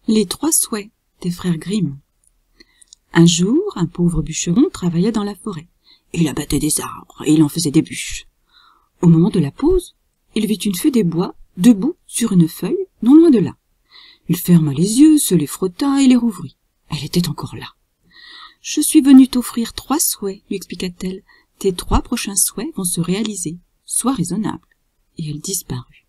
Les 3 souhaits des frères Grimm. Un jour, un pauvre bûcheron travaillait dans la forêt. Il abattait des arbres et il en faisait des bûches. Au moment de la pause, il vit une fée des bois debout sur une feuille non loin de là. Il ferma les yeux, se les frotta et les rouvrit. Elle était encore là. « Je suis venue t'offrir 3 souhaits, lui expliqua-t-elle. Tes 3 prochains souhaits vont se réaliser. Sois raisonnable. » Et elle disparut.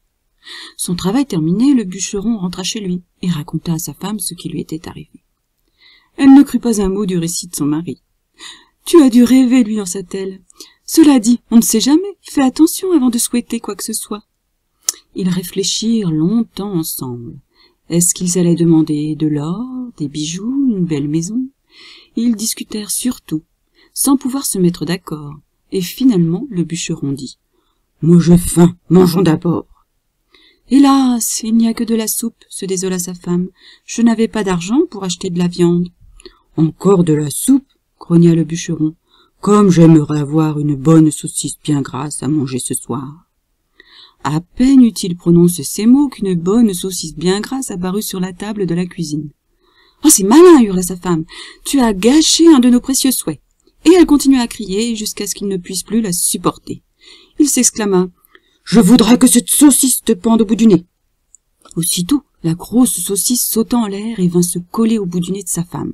Son travail terminé, le bûcheron rentra chez lui et raconta à sa femme ce qui lui était arrivé. Elle ne crut pas un mot du récit de son mari. « Tu as dû rêver, lui lança-t-elle. Cela dit, on ne sait jamais. Fais attention avant de souhaiter quoi que ce soit. » Ils réfléchirent longtemps ensemble. Est-ce qu'ils allaient demander de l'or, des bijoux, une belle maison? Ils discutèrent surtout, sans pouvoir se mettre d'accord, et finalement le bûcheron dit « Moi j'ai faim, mangeons d'abord. » « Hélas, il n'y a que de la soupe, se désola sa femme. Je n'avais pas d'argent pour acheter de la viande. »« Encore de la soupe, grogna le bûcheron. Comme j'aimerais avoir une bonne saucisse bien grasse à manger ce soir. » À peine eut-il prononcé ces mots qu'une bonne saucisse bien grasse apparut sur la table de la cuisine. « Oh, c'est malin !» hurla sa femme. « Tu as gâché un de nos précieux souhaits. » Et elle continua à crier jusqu'à ce qu'il ne puisse plus la supporter. Il s'exclama. « Je voudrais que cette saucisse te pende au bout du nez. » Aussitôt, la grosse saucisse sauta en l'air et vint se coller au bout du nez de sa femme.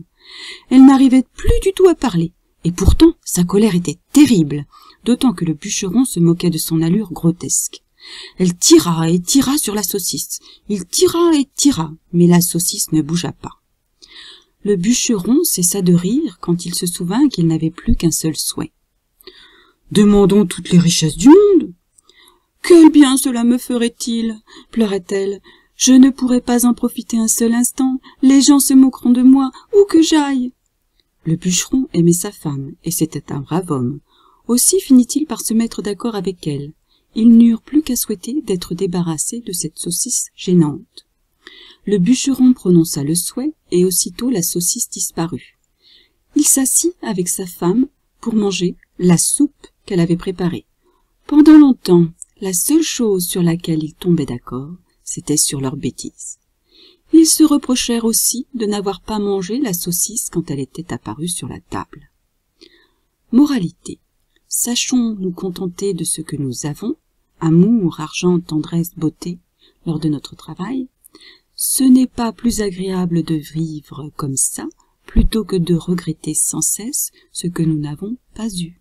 Elle n'arrivait plus du tout à parler, et pourtant sa colère était terrible, d'autant que le bûcheron se moquait de son allure grotesque. Elle tira et tira sur la saucisse. Il tira et tira, mais la saucisse ne bougea pas. Le bûcheron cessa de rire quand il se souvint qu'il n'avait plus qu'un seul souhait. « Demandons toutes les richesses du monde. »« Quel bien cela me ferait-il » pleurait-elle. « Je ne pourrais pas en profiter un seul instant. Les gens se moqueront de moi, où que j'aille. » Le bûcheron aimait sa femme, et c'était un brave homme. Aussi finit-il par se mettre d'accord avec elle. Ils n'eurent plus qu'à souhaiter d'être débarrassés de cette saucisse gênante. Le bûcheron prononça le souhait, et aussitôt la saucisse disparut. Il s'assit avec sa femme pour manger la soupe qu'elle avait préparée. Pendant longtemps, la seule chose sur laquelle ils tombaient d'accord, c'était sur leur bêtise. Ils se reprochèrent aussi de n'avoir pas mangé la saucisse quand elle était apparue sur la table. Moralité. Sachons nous contenter de ce que nous avons, amour, argent, tendresse, beauté, lors de notre travail. Ce n'est pas plus agréable de vivre comme ça, plutôt que de regretter sans cesse ce que nous n'avons pas eu.